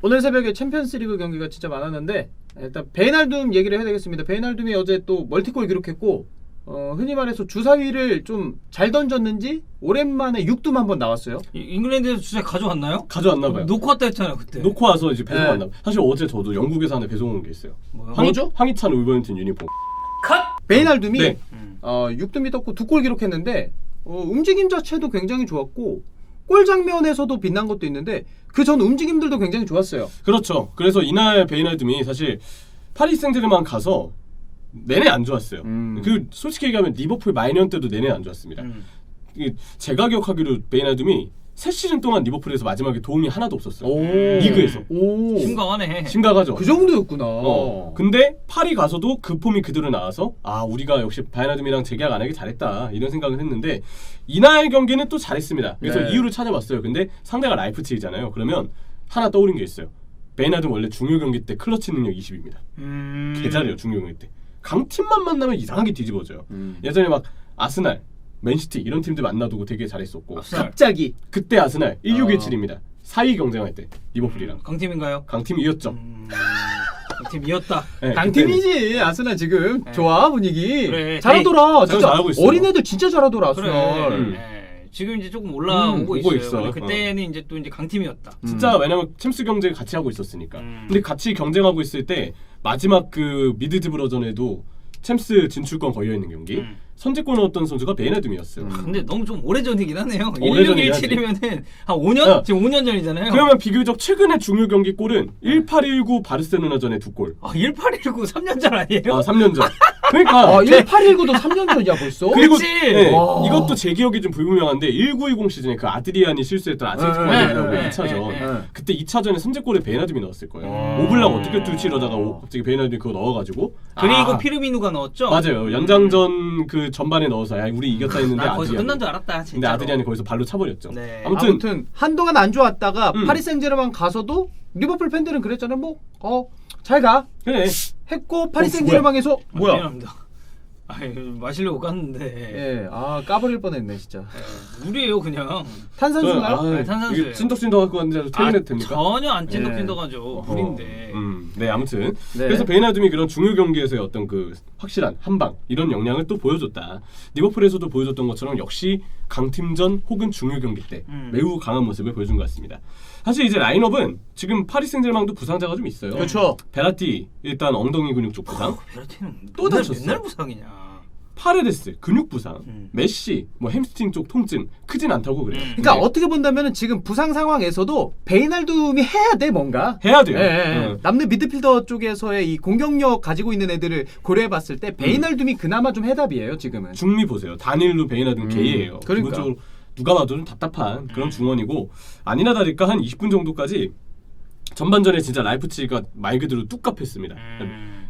오늘 새벽에 챔피언스리그 경기가 진짜 많았는데 일단 베이날둠 얘기를 해야 되겠습니다. 베이날둠이 어제 또 멀티골 기록했고 흔히 말해서 주사위를 좀 잘 던졌는지 오랜만에 6둠 한번 나왔어요. 잉글랜드에서 주사위 가져왔나요? 가져왔나 봐요. 놓고 왔다 했잖아요 그때. 놓고 와서 이제 배송 네. 왔나 봐요. 사실 어제 저도 영국에서 하나 배송 온 게 있어요. 뭐요? 뭐죠? 황희찬 울버햄튼 유니폼. 컷! 베이날둠이 네. 6둠이 떴고 2골 기록했는데 움직임 자체도 굉장히 좋았고 골 장면에서도 빛난 것도 있는데 그 전 움직임들도 굉장히 좋았어요. 그렇죠. 그래서 이날 베이날둠이 사실 파리 생제르맹 가서 내내 안 좋았어요. 그 솔직히 얘기하면 리버풀 마이년 때도 내내 안 좋았습니다. 제가 기억하기로 베이날둠이 3시즌 동안 리버풀에서 마지막에 도움이 하나도 없었어요. 리그에서. 심각하네. 심각하죠. 그 정도였구나. 근데 파리 가서도 그 폼이 그대로 나와서 우리가 역시 베이날둠이랑 재계약 안 하기 잘했다 이런 생각을 했는데 이날 경기는 또 잘했습니다. 그래서 네. 이유를 찾아봤어요. 근데 상대가 라이프치히잖아요. 그러면 하나 떠오른 게 있어요. 베이날둠 원래 중요 경기 때 클러치 능력 20입니다. 개 잘해요 중요 경기 때. 강팀만 만나면 이상하게 뒤집어져요. 예전에 막 아스날, 맨시티 이런 팀들 만나두고 되게 잘했었고 갑자기 그때 아스날 1617입니다. 4위 경쟁할 때 리버풀이랑 강팀인가요? 강팀 이었죠. 강팀이었다. 네, 강팀이지. 아스날 지금 좋아 분위기. 그래. 잘하더라. 진짜 잘하고 있어요. 어린애들 진짜 잘하더라 아스날. 그래. 네. 지금 이제 조금 올라오고 오고 있어요. 있어. 근데 그때는 이제 또 이제 강팀이었다. 진짜 왜냐면 챔스 경쟁 같이 하고 있었으니까. 근데 같이 경쟁하고 있을 때 마지막 그 미드즈브러전에도 챔스 진출권 걸려 있는 경기 선제권 얻었던 선수가 베이날둠이었어요. 근데 너무 좀 오래전이긴 하네요. 오래전이긴 하지. 1617이면은 한 5년? 지금 5년 전이잖아요. 그러면 비교적 최근의 중요 경기 골은 1819 바르셀로나전에 2골. 1819 3년 전 아니에요? 3년 전. 그러니까 1819도 3년 전이야 벌써? 그리고 그치? 네, 이것도 제 기억이 좀 불분명한데 1920 시즌에 그 아드리안이 실수했던 아틀레티코 마드리드하고 네, 2차전 네. 그때 2차전에 선제골에 베이날둠이 넣었을 거예요. 오블락 어떻게 뚫지 이러다가 갑자기 베이날둠이 그거 넣어가지고 그리고 피르미누가 넣었죠? 맞아요. 연장전 그 전반에 넣어서 야 우리 이겼다 했는데 나 거기서 아드리안. 끝난 줄 알았다 진짜. 근데 아드리안이 거기서 발로 차버렸죠. 네. 아무튼 한동안 안 좋았다가 파리 생제르맹 가서도 리버풀 팬들은 그랬잖아요. 뭐 잘 가. 그래. 했고 파리 생제르맹에서 미안합니다. 마시려고 깠는데 예, 까버릴 뻔했네 진짜. 물이에요 그냥. 탄산수인가요? 탄산수예요. 이게 찐덕찐덕할 것 같은데 퇴근해도 됩니까? 전혀 안 찐덕찐덕하죠. 물인데. 네 아무튼 네. 그래서 베이날둠이 그런 중요 경기에서의 어떤 그 확실한 한방 이런 역량을 또 보여줬다. 리버풀에서도 보여줬던 것처럼 역시 강팀전 혹은 중요 경기 때 매우 강한 모습을 보여준 것 같습니다. 사실 이제 라인업은 지금 파리 생제르맹도 부상자가 좀 있어요. 그렇죠. 베라티 일단 엉덩이 근육 쪽 부상, 베라티는 또 다쳤어. 맨날 부상이냐. 파레데스 근육 부상, 메시 뭐 햄스트링 쪽 통증 크진 않다고 그래요. 그러니까 네. 어떻게 본다면 지금 부상 상황에서도 베이날둠이 해야 돼 뭔가. 해야 돼요. 남는 미드필더 쪽에서의 이 공격력 가지고 있는 애들을 고려해봤을 때 베이날둠이 그나마 좀 해답이에요 지금은. 중미 보세요. 다닐루 베이날둠 개이에요. 그러니까. 기본적으로 누가 봐도 좀 답답한 그런 중원이고 아니나 다를까 한 20분 정도까지 전반전에 진짜 라이프치히가 말 그대로 뚝갑했습니다.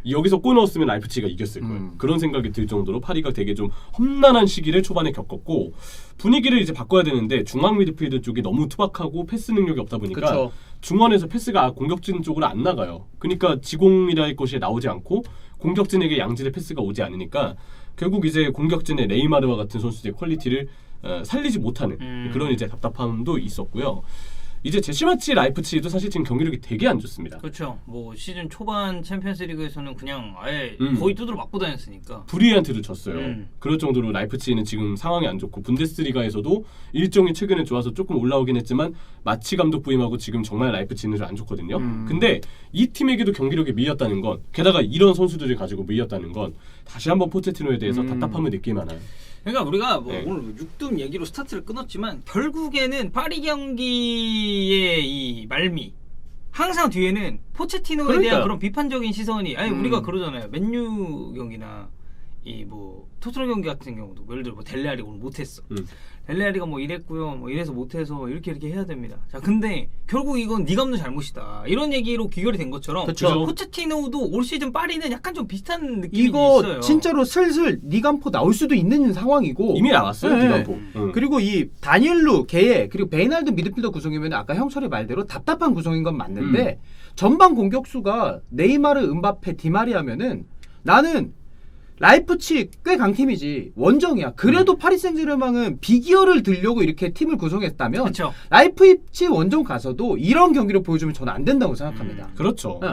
여기서 골 넣었으면 라이프치히가 이겼을 거예요. 그런 생각이 들 정도로 파리가 되게 좀 험난한 시기를 초반에 겪었고 분위기를 이제 바꿔야 되는데 중앙 미드필드 쪽이 너무 투박하고 패스 능력이 없다 보니까 그쵸. 중원에서 패스가 공격진 쪽으로 안 나가요. 그러니까 지공이라 할 것이 나오지 않고 공격진에게 양질의 패스가 오지 않으니까 결국 이제 공격진의 네이마르와 같은 선수들의 퀄리티를 살리지 못하는 그런 이제 답답함도 있었고요. 이제 제시마치 라이프치히도 사실 지금 경기력이 되게 안 좋습니다. 그렇죠. 뭐 시즌 초반 챔피언스리그에서는 그냥 아예 거의 두드러 맞고 다녔으니까. 브리안트도 졌어요. 그럴 정도로 라이프치히는 지금 상황이 안 좋고 분데스리가에서도 일정이 최근에 좋아서 조금 올라오긴 했지만 마치 감독 부임하고 지금 정말 라이프치히는 좀 안 좋거든요. 근데 이 팀에게도 경기력이 밀렸다는 건 게다가 이런 선수들을 가지고 밀렸다는 건 다시 한번 포체티노에 대해서 답답함을 느낄 만한. 그러니까 우리가 뭐 네. 오늘 6둠 얘기로 스타트를 끊었지만 결국에는 파리 경기의 이 말미 항상 뒤에는 포체티노에 그러니까요. 대한 그런 비판적인 시선이 우리가 그러잖아요. 맨유 경기나 이 뭐 토트넘 경기 같은 경우도 예를 들어 뭐 델레알이 오늘 못했어. 델레알이가 뭐 이랬고요, 뭐 이래서 못해서 이렇게 해야 됩니다. 자, 근데 결국 이건 네 감독 잘못이다. 이런 얘기로 귀결이 된 것처럼 그쵸. 포체티노도 올 시즌 파리는 약간 좀 비슷한 느낌이 이거 있어요. 진짜로 슬슬 니간포 나올 수도 있는 상황이고 이미 나왔어요. 네. 니간포. 그리고 이 다니엘루, 게예 그리고 베이날드 미드필더 구성이면 아까 형철이 말대로 답답한 구성인 건 맞는데 전반 공격수가 네이마르, 음바페, 디마리아면은 나는 라이프치 꽤 강팀이지 원정이야. 그래도 파리 생제르맹은 비기어를 들려고 이렇게 팀을 구성했다면 그렇죠. 라이프치 원정 가서도 이런 경기를 보여주면 저는 안 된다고 생각합니다. 그렇죠. 네.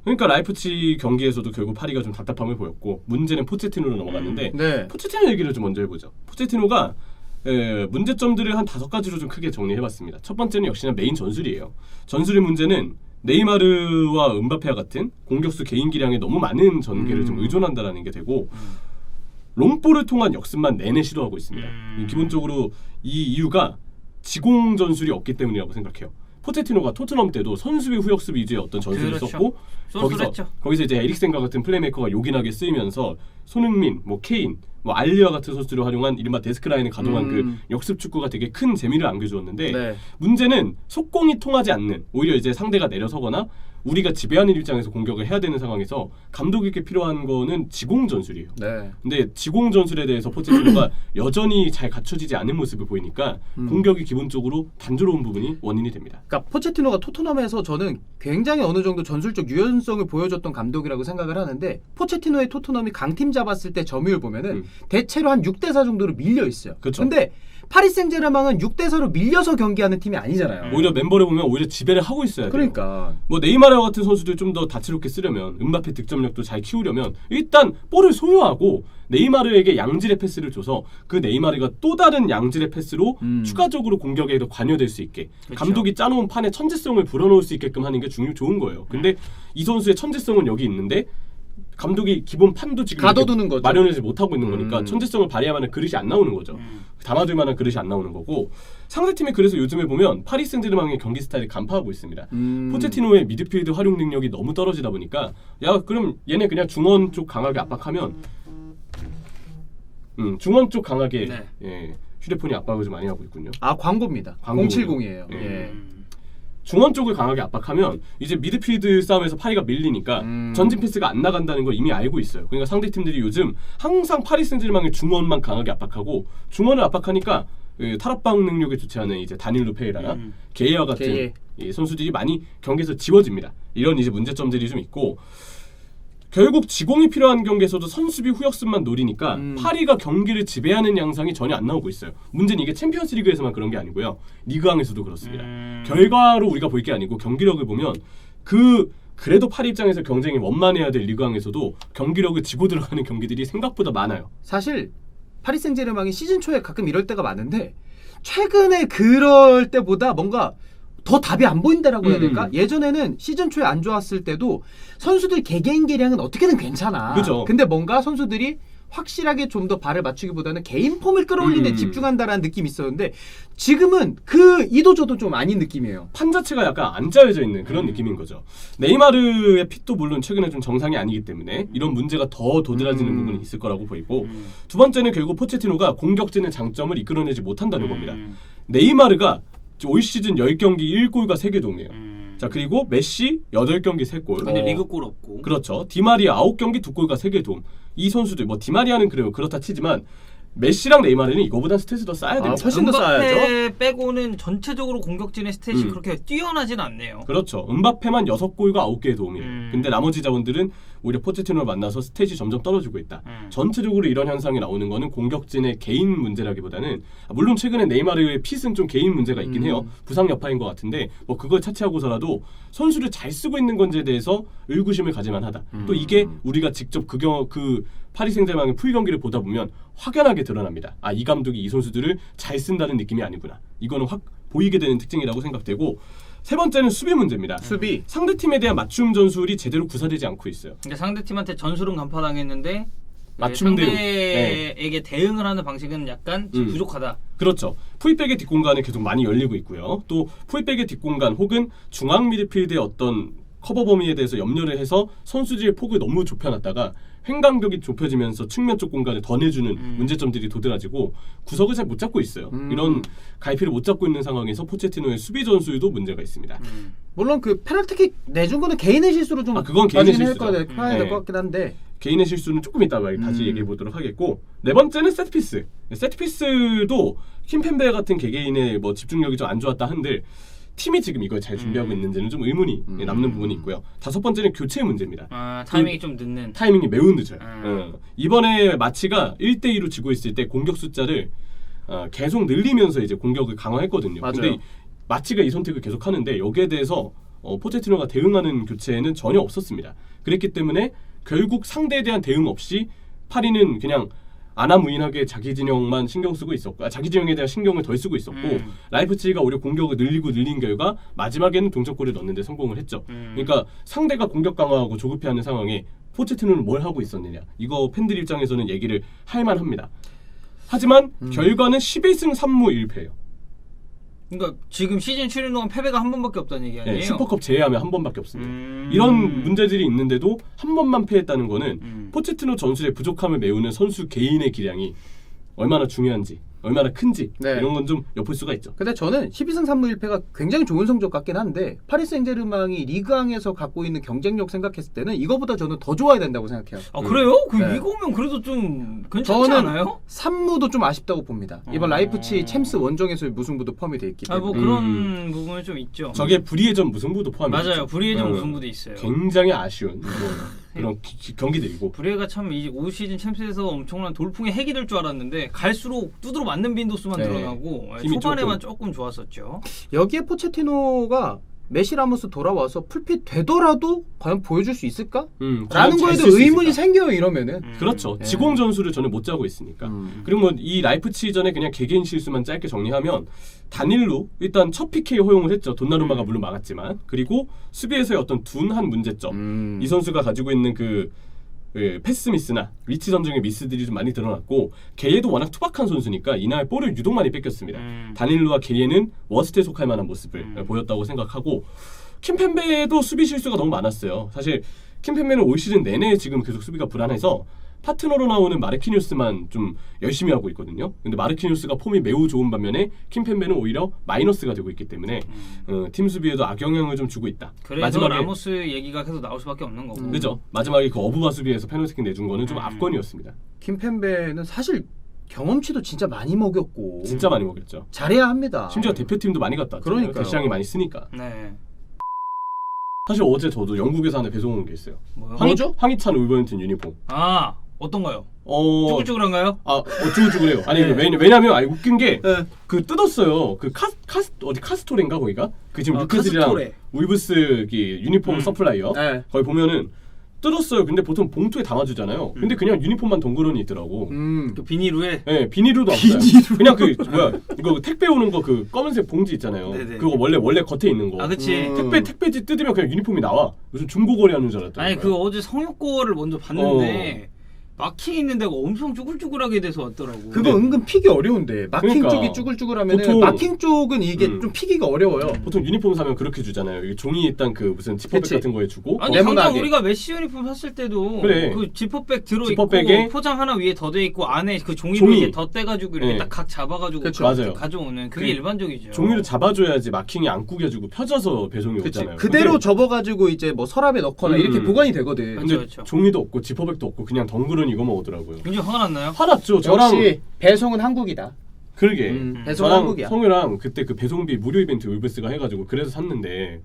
그러니까 라이프치 경기에서도 결국 파리가 좀 답답함을 보였고 문제는 포체티노로 넘어갔는데 네. 포체티노 얘기를 좀 먼저 해보죠. 포체티노가 문제점들을 한 5가지로 좀 크게 정리해봤습니다. 첫 번째는 역시나 메인 전술이에요. 전술의 문제는 네이마르와 은바페와 같은 공격수 개인 기량에 너무 많은 전개를 좀 의존한다라는 게 되고 롱볼을 통한 역습만 내내 시도하고 있습니다. 기본적으로 이 이유가 지공 전술이 없기 때문이라고 생각해요. 포체티노가 토트넘 때도 선수비 후역습 위주의 어떤 전술을 그렇죠. 썼고 거기서 이제 에릭센과 같은 플레이메이커가 요긴하게 쓰이면서 손흥민, 뭐 케인, 뭐 알리와 같은 선수를 활용한 이른바 데스크 라인을 가동한 그 역습 축구가 되게 큰 재미를 안겨주었는데 네. 문제는 속공이 통하지 않는 오히려 이제 상대가 내려서거나 우리가 지배하는 입장에서 공격을 해야 되는 상황에서 감독에게 필요한 거는 지공 전술이에요. 네. 근데 지공 전술에 대해서 포체티노가 여전히 잘 갖춰지지 않은 모습을 보이니까 공격이 기본적으로 단조로운 부분이 원인이 됩니다. 그러니까 포체티노가 토트넘에서 저는 굉장히 어느 정도 전술적 유연성을 보여줬던 감독이라고 생각을 하는데 포체티노의 토트넘이 강팀 잡았을 때 점유율 보면은 대체로 한 6대4 정도로 밀려 있어요. 그렇죠. 근데 파리 생제르맹은 6대4로 밀려서 경기하는 팀이 아니잖아요. 오히려 멤버를 보면 오히려 지배를 하고 있어야 돼요. 그러니까 뭐 네이마르 같은 선수들 좀 더 다채롭게 쓰려면 은바페 득점력도 잘 키우려면 일단 볼을 소유하고 네이마르에게 양질의 패스를 줘서 그 네이마르가 또 다른 양질의 패스로 추가적으로 공격에 더 관여될 수 있게 그렇죠. 감독이 짜놓은 판에 천재성을 불어넣을 수 있게끔 하는 게 좋은 거예요. 근데 이 선수의 천재성은 여기 있는데 감독이 기본 판도 지금 가둬두는 거죠. 마련하지 못하고 있는 거니까 천재성을 발휘하면 그릇이 안 나오는 거죠. 담아둘 만한 그릇이 안 나오는 거고 상대팀이 그래서 요즘에 보면 파리 생제르맹의 경기 스타일이 간파하고 있습니다. 포체티노의 미드필드 활용 능력이 너무 떨어지다 보니까 야 그럼 얘네 그냥 중원 쪽 강하게 압박하면 중원 쪽 강하게 네. 예, 휴대폰이 압박을 좀 많이 하고 있군요. 아 광고입니다. 광고군요. 070이에요. 예. 예. 중원 쪽을 강하게 압박하면 이제 미드필드 싸움에서 파리가 밀리니까 전진 패스가 안 나간다는 걸 이미 알고 있어요. 그러니까 상대 팀들이 요즘 항상 파리 생제르맹의 중원만 강하게 압박하고 중원을 압박하니까 탈압방 능력이 좋지 않은 이제 다닐로 페이라나 게이와 같은 게이. 이 선수들이 많이 경기에서 지워집니다. 이런 이제 문제점들이 좀 있고 결국 지공이 필요한 경기에서도 선수비 후역습만 노리니까 파리가 경기를 지배하는 양상이 전혀 안 나오고 있어요. 문제는 이게 챔피언스 리그에서만 그런 게 아니고요. 리그왕에서도 그렇습니다. 결과로 우리가 볼 게 아니고 경기력을 보면 그래도 파리 입장에서 경쟁이 원만해야 될 리그왕에서도 경기력을 지고 들어가는 경기들이 생각보다 많아요. 사실 파리 생제르맹이 시즌 초에 가끔 이럴 때가 많은데 최근에 그럴 때보다 뭔가 더 답이 안 보인다라고 해야 될까? 예전에는 시즌 초에 안 좋았을 때도 선수들 개개인 기량은 어떻게든 괜찮아. 그죠. 근데 뭔가 선수들이 확실하게 좀 더 발을 맞추기보다는 개인 폼을 끌어올리는 데 집중한다라는 느낌이 있었는데 지금은 그 이도저도 좀 아닌 느낌이에요. 판 자체가 약간 안 짜여져 있는 그런 느낌인 거죠. 네이마르의 핏도 물론 최근에 좀 정상이 아니기 때문에 이런 문제가 더 도드라지는 부분이 있을 거라고 보이고 두 번째는 결국 포체티노가 공격진의 장점을 이끌어내지 못한다는 겁니다. 네이마르가 올 시즌 10경기 1골과 3개 도움이에요. 자 그리고 메시 8경기 3골. 근데 리그골 없고. 그렇죠. 디마리아 9경기 2골과 3개 도움. 이 선수들 뭐 디마리아는 그래요. 그렇다 치지만 메시랑 네이마르는 이거보단 스탯이 더 쌓아야 됩니다. 훨씬 더 쌓아야죠. 은바페 빼고는 전체적으로 공격진의 스탯이 그렇게 뛰어나진 않네요. 그렇죠. 은바페만 6골과 9개의 도움이에요. 근데 나머지 자원들은 오히려 포체티노를 만나서 스탯이 점점 떨어지고 있다. 전체적으로 이런 현상이 나오는 거는 공격진의 개인 문제라기보다는 물론 최근에 네이마르의 핏은 좀 개인 문제가 있긴 해요. 부상 여파인 것 같은데 뭐 그걸 차치하고서라도 선수를 잘 쓰고 있는 건지에 대해서 의구심을 가질만 하다. 또 이게 우리가 직접 그 파리 생제르맹의 풀 경기를 보다 보면 확연하게 드러납니다. 아, 이 감독이 이 선수들을 잘 쓴다는 느낌이 아니구나. 이거는 확 보이게 되는 특징이라고 생각되고 세 번째는 수비 문제입니다. 수비. 상대팀에 대한 맞춤 전술이 제대로 구사되지 않고 있어요. 그러니까 상대팀한테 전술은 간파당했는데 맞춤 대응. 상대에게 대응을 하는 방식은 약간 부족하다. 그렇죠. 풀백의 뒷공간은 계속 많이 열리고 있고요. 또 풀백의 뒷공간 혹은 중앙 미드필드의 어떤 커버 범위에 대해서 염려를 해서 선수들의 폭을 너무 좁혀놨다가 횡간격이 좁혀지면서 측면 쪽 공간을 더 내주는 문제점들이 도드라지고 구석을 잘 못 잡고 있어요. 이런 갈피를 못 잡고 있는 상황에서 포체티노의 수비 전술도 문제가 있습니다. 물론 그 페널티킥 내준 거는 개인의 실수로 좀 그건 개인의 실수죠. 봐야 될 것 같긴 한데 개인의 실수는 조금 이따가 다시 얘기해 보도록 하겠고 네 번째는 세트피스. 세트피스도 킴펜베 같은 개개인의 뭐 집중력이 좀 안 좋았다 한들 팀이 지금 이걸 잘 준비하고 있는지는 좀 의문이 남는 부분이 있고요. 다섯 번째는 교체 문제입니다. 타이밍이 좀 늦는. 타이밍이 매우 늦어요. 이번에 마치가 1대2로 지고 있을 때 공격 숫자를 계속 늘리면서 이제 공격을 강화했거든요. 맞아요. 근데 마치가 이 선택을 계속 하는데 여기에 대해서 포체티노가 대응하는 교체는 전혀 없었습니다. 그랬기 때문에 결국 상대에 대한 대응 없이 파리는 그냥 아나무인하게 자기 진영만 신경 쓰고 있었고 자기 진영에 대한 신경을 덜 쓰고 있었고 라이프치히가 오히려 공격을 늘린 결과 마지막에는 동점골을 넣는데 성공을 했죠. 그러니까 상대가 공격 강화하고 조급해하는 상황에 포체티노는 뭘 하고 있었느냐 이거 팬들 입장에서는 얘기를 할 만합니다. 하지만 결과는 11승 3무 1패예요. 그러니까 지금 시즌 출연 동안 패배가 한 번밖에 없다는 얘기 아니에요? 네, 슈퍼컵 제외하면 한 번밖에 없습니다. 이런 문제들이 있는데도 한 번만 패했다는 거는 포체티노 전술의 부족함을 메우는 선수 개인의 기량이 얼마나 중요한지 얼마나 큰지 네. 이런 건 좀 엿볼 수가 있죠. 근데 저는 12승 3무 1패가 굉장히 좋은 성적 같긴 한데 파리 생제르맹이 리그왕에서 갖고 있는 경쟁력 생각했을 때는 이거보다 저는 더 좋아야 된다고 생각해요. 그래요? 네. 이거면 그래도 좀 괜찮지 저는 않아요? 3무도 좀 아쉽다고 봅니다. 이번 라이프치히 챔스 원정에서의 무승부도 포함이 돼 있기 때문에. 뭐 그런 부분은 좀 있죠. 저게 불의의 전 무승부도 포함이죠. 맞아요. 불의의 전 무승부도 있어요. 굉장히 아쉬운 그런 경기들이고. 불의가 참 이제 올 시즌 챔스에서 엄청난 돌풍의 핵이 될 줄 알았는데 갈수록 두드러 맞는 빈도수만 네. 늘어나고 힘이 초반에만 조금 좋았었죠. 여기에 포체티노가 메시 라모스 돌아와서 풀핏 되더라도 과연 보여줄 수 있을까? 라는 거에도 의문이 생겨요 이러면은. 그렇죠. 네. 지공 전술을 전혀 못 짜고 있으니까. 그리고 뭐 이 라이프치히 전에 그냥 개개인 실수만 짧게 정리하면 단일로 일단 첫 PK 허용을 했죠. 돈나루마가 물론 막았지만. 그리고 수비에서의 어떤 둔한 문제점. 이 선수가 가지고 있는 그 패스 미스나 위치 선정의 미스들이 좀 많이 드러났고 게예도 워낙 투박한 선수니까 이날 볼을 유독 많이 뺏겼습니다. 다닐루와 게예는 워스트에 속할 만한 모습을 보였다고 생각하고 킴펜베도 수비 실수가 너무 많았어요. 사실 킴펜베는 올 시즌 내내 지금 계속 수비가 불안해서 파트너로 나오는 마르키뉴스만 좀 열심히 하고 있거든요. 근데 마르키뉴스가 폼이 매우 좋은 반면에 킴펜베는 오히려 마이너스가 되고 있기 때문에 팀 수비에도 악영향을 좀 주고 있다. 그래서 마지막에 라모스 얘기가 계속 나올 수밖에 없는 거고. 그죠. 마지막에 그 어부바 수비에서 페널티킥 내준 거는 좀 압권이었습니다. 킴펜베는 사실 경험치도 진짜 많이 먹였고 진짜 많이 먹였죠. 잘해야 합니다. 심지어 대표팀도 많이 갔다 왔잖아요. 그러니까요. 대시장이 많이 쓰니까. 네. 사실 어제 저도 영국에서 하나 배송 온 게 있어요. 뭐요? 황희찬 울버햄튼 유니폼. 어떤가요? 쭈글쭈글한가요? 쭈글쭈글해요. 아니 네. 왜냐면 웃긴 게 네. 그 뜯었어요. 그 어디 카스토레인가 거기가? 그 지금 뉴캐슬이랑 카스토레. 울브스 유니폼 서플라이어. 네. 거기 보면은 뜯었어요. 근데 보통 봉투에 담아주잖아요. 근데 그냥 유니폼만 덩그러니 있더라고. 그 비닐후에 네, 비닐로도 없어요. 그냥 이거 택배 오는 거 그 검은색 봉지 있잖아요. 네네. 그거 원래 겉에 있는 거. 그치. 택배지 뜯으면 그냥 유니폼이 나와. 무슨 중고거래 하는 줄 알았더니. 아니 어제 성욕거를 먼저 봤는데 마킹 있는 데가 엄청 쭈글쭈글하게 돼서 왔더라고. 그거 은근 피기 어려운데 마킹 그러니까. 쪽이 쭈글쭈글하면 보통- 마킹 쪽은 이게 좀 피기가 어려워요. 보통 유니폼 사면 그렇게 주잖아요. 이게 종이 일단 그 무슨 지퍼백 그치. 같은 거에 주고. 아니 네모나게. 당장 우리가 메시 유니폼 샀을 때도 그래. 그 지퍼백 들어있고 지퍼백에 포장 하나 위에 더 돼 있고 안에 그 종이로 종이. 이렇게 덧대가지고 이렇게 네. 딱 각 잡아가지고 그쵸. 그렇게 맞아요. 가져오는 그게 그 일반적이죠. 종이를 잡아줘야지 마킹이 안 구겨지고 펴져서 배송이 그치. 오잖아요. 그대로 근데 접어가지고 이제 뭐 서랍에 넣거나 이렇게 보관이 되거든. 그쵸. 근데 종이도 없고 지퍼백도 없고 그냥 덩그러니 이거만 오더라고요. 굉장히 화가 났나요? 화났죠. 저랑 역시 배송은 한국이다. 그러게. 배송은 저랑 한국이야. 성우랑 그때 그 배송비 무료 이벤트 울브스가 해가지고 그래서 샀는데